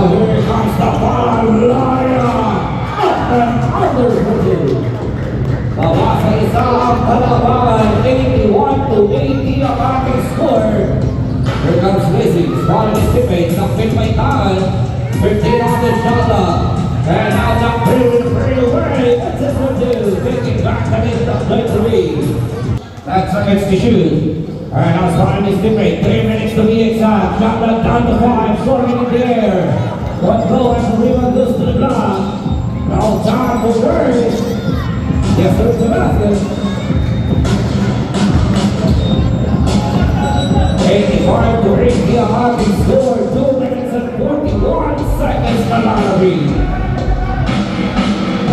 here comes the Paralaya. And underfooted. Babasa isa ang kalaban, 81-80 ang ating score. Here comes Lizzie, spotting his teammates, knocked by Kaan, 15 on the shoulder, and now knocked pretty away, that's it for two, taking back the lead of victory. 10 seconds to shoot, and now spotting his teammate, 3 minutes to be exact, shot left down to 5, scoring in the air. One goal and the rebound goes to the ground. Now time for words. Yes, there's the basket. 85-80 Hockey scored 2 minutes and 41 seconds to lottery.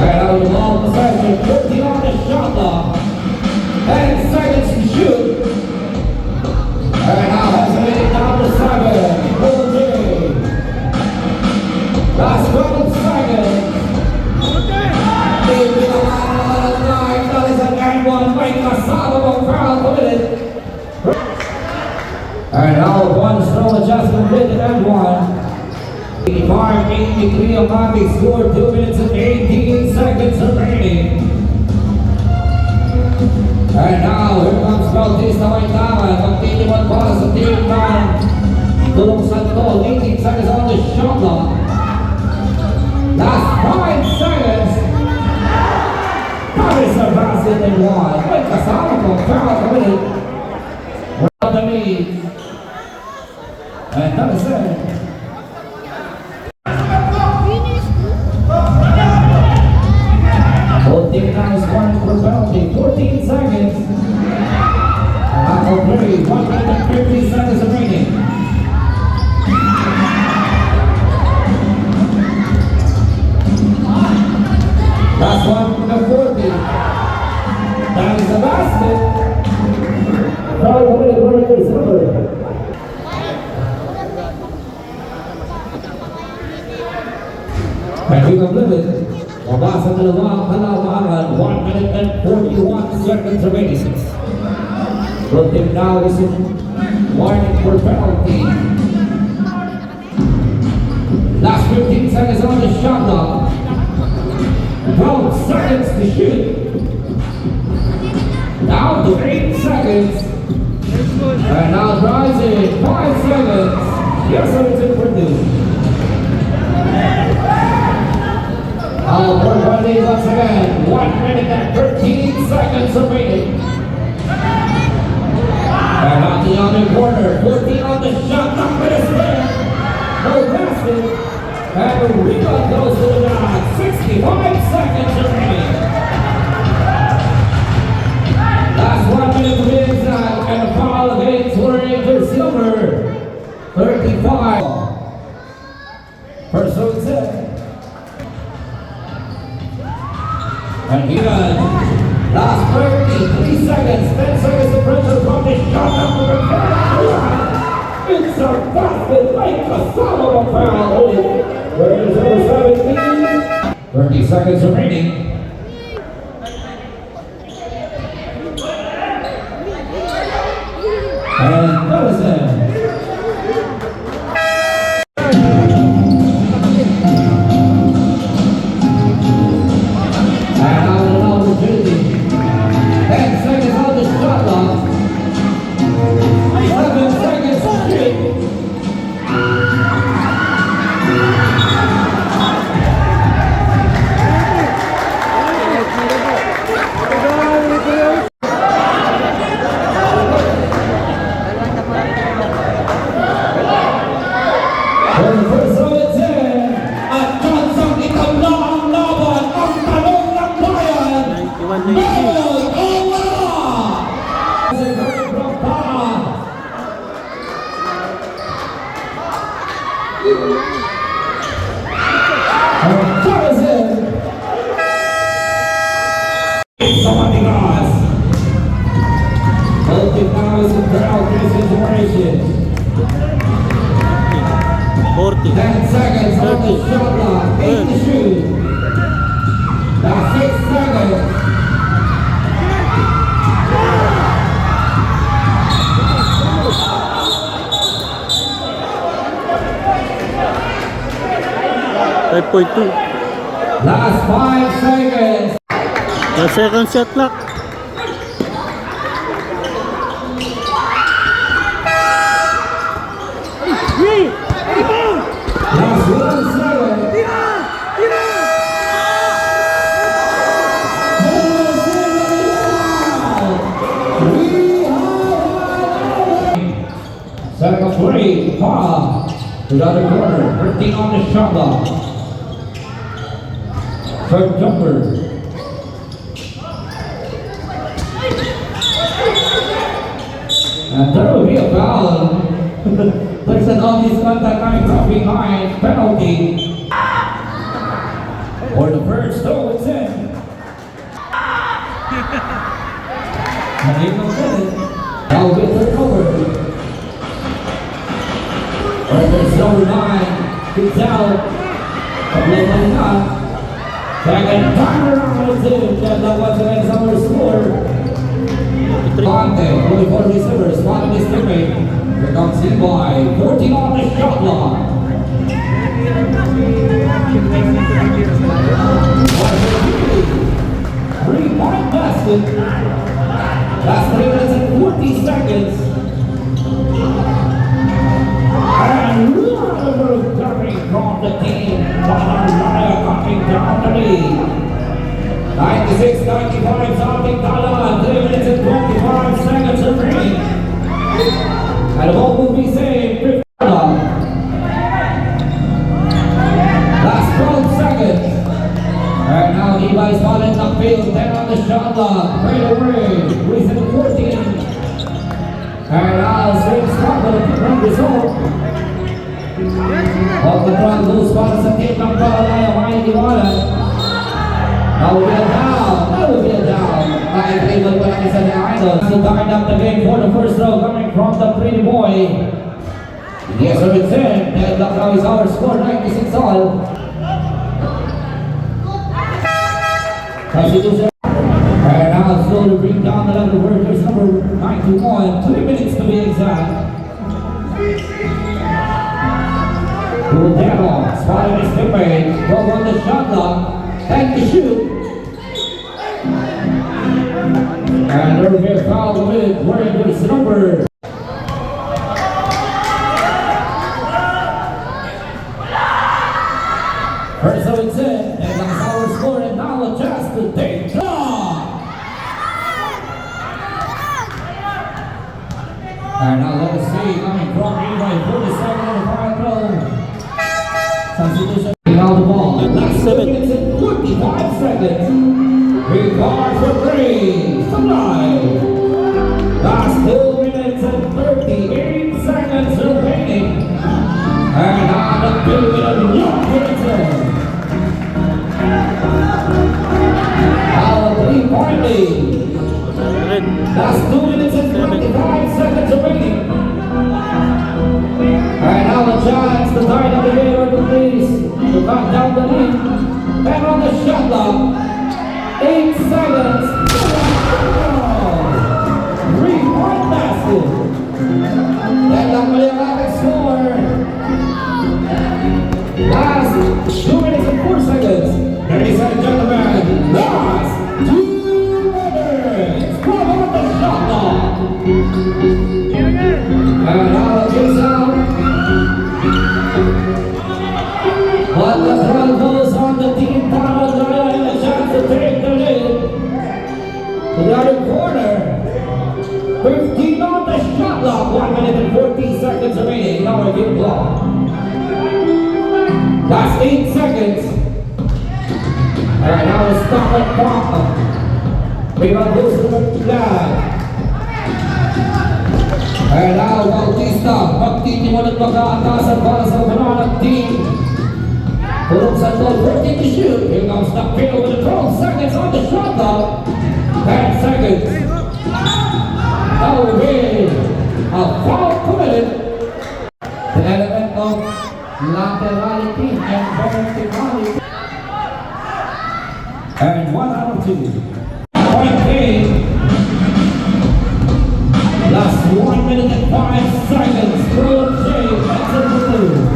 And out of the ball possession, 50 on the shot clock. 10 seconds to shoot. And now has made it down to 7. Pulung. Last 12 seconds. And now one slow adjustment with the end one. 85-83 of Hockey scored 2 minutes and 18 seconds remaining. And now here comes Bautista Waitaman. Magtitiwan para sa team ng Pulung Santol. 18 seconds on the shot clock. Last 5 seconds. That is a basket and one. May kasama kong foul committed. Without the lead. And that is it. Both team now is scoring for penalty. 14 seconds. After play, 1 minute and 50 seconds remaining. Last one for the 40. That is the basket. Foul committed for the silver. And we completed. Mabasa dalawang kalamangan, 1 minute and 41 seconds remaining. Both team now is in warning for penalty. Last 15 seconds on the shot clock. 12 seconds to shoot. Down to 8 seconds. And now drives in 5 seconds. Yes, sir, it's in for two. Now for lead once again. 1 minute and 13 seconds remaining. And on the other corner, 14 on the shot, not for the spin. No basket. And the rebound goes to the ground. 65 seconds remaining. Last 1 minute to be exact, and a foul against Inter Silver. 35. First one set. And here, last 33 seconds, 10 seconds of pressure from the shot number 10. It's a basket like a solid foul. Where is number 17? 30 seconds remaining. And Madison. And out of an opportunity. 10 seconds on the shot clock. 7 seconds to shoot. 5.2. Last 5 seconds. The second shot clock. Last 1 second. Setting up three, Porac to the other corner, 13 on the shot clock. Third jumper. And there will be a foul. There's an obvious contact coming from behind, penalty. For the first throw, it's in. And even minute. Now we'll get third over. There's number 9, kicks out, coming up. Second time around is in, that was the next number score. Conte, only 4 receivers, one in his teammate. Here comes Levi, 14 on the shot clock. 3-point basket. Last 3 minutes and 40 seconds. And Manibaug coming from the team. Paralaya coming down the lead. 96-95 Southern Tala. 3 minutes and 25 seconds remaining. And the ball will be saved. Last 12 seconds. And now Levi's falling upfield. 10 on the shot clock. Right away. Within 14. And now same spot for the run result. Off the front, loose para sa team ng Paralaya, Manibaug. Now we'll be down. Now we'll be down. Naka-enable pa lang isa ni Idol. So coming up the game for the first row coming from the pretty boy. Yes, sir, it's in. And look how is our score, 96 all. Substitution. And now slowly bring down the level workers number 91. 3 minutes to be exact. Pulung, spotted his teammate, 12 on the shot clock, 10 to shoot. And there will be a foul with wearing this number. First of it's in, and that's our score, and now a chance to take draw. And now let us see, coming from Levi, 47 on the final throw. Substitution. Now the ball. Last 7 minutes and 45 seconds. Regard for 3. Supply. Last 2 minutes and 38 seconds remaining. And on the field with a long return. Now a 3-point lead. Last 2 minutes and 25 seconds remaining. And now a chance to tie the game or the police to cut down the lead. And on the shot clock, 8 seconds. 3-point basket. Then lang muli ang ating score. Last 2 minutes and 4 seconds. Ladies and gentlemen, last 2 minutes. Come on the shot clock. And now it gets out. But the throw goes on the team Paralaya and a chance to take the lead. To the other corner. 15 on the shot clock. 1 minute and 40 seconds remaining. Now a game clock. Last 8 seconds. And now a stop at pop. We got goes to the flag. And now Bautista, magtitiwan at mag-aatasan para sa Porac team. Pulung Santol, 14 to shoot. Here comes Lapid with 12 seconds on the shot clock. 10 seconds. Now with a foul committed. The element of laterality and verticality. And 1 out of 2. Point game. Last 1 minute and 5 seconds. Pulung J, that's it for 2.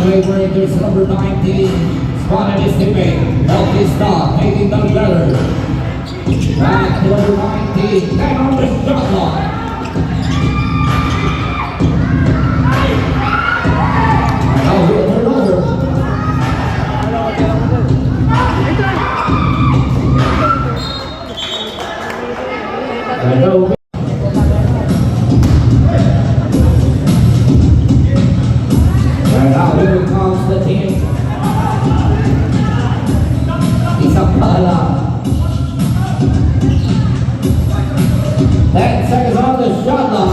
Barangay Rangers number 19. Spotted his teammate. Bautista taking the letter. Back to number 19. 10 on the shot clock. Now he'll turn over. And now here comes the team. Isapala. 10 seconds on the shot clock.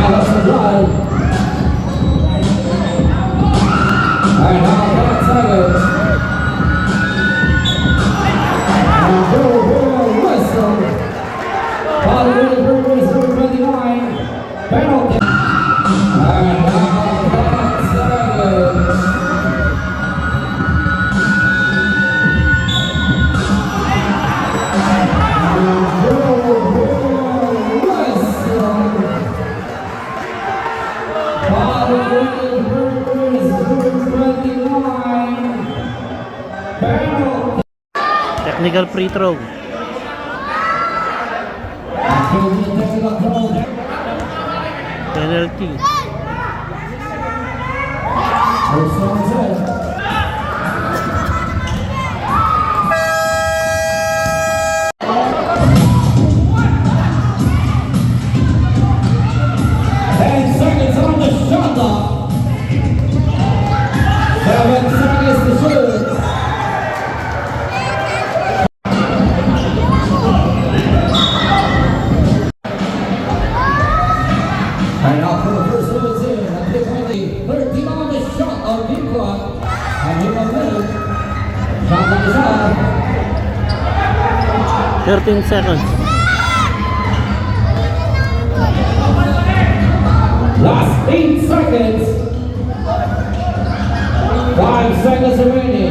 Allison Blood. And now 10 seconds. And Joe whistle. Paralaya Burgers number 29. Penalty. And now 10 seconds. Technical free throw. Penalty. And now for the first one is in. I think only 13 on the shot of Lingkod. And he will win. Shot on the shot. 13 seconds. Last 8 seconds. 5 seconds remaining.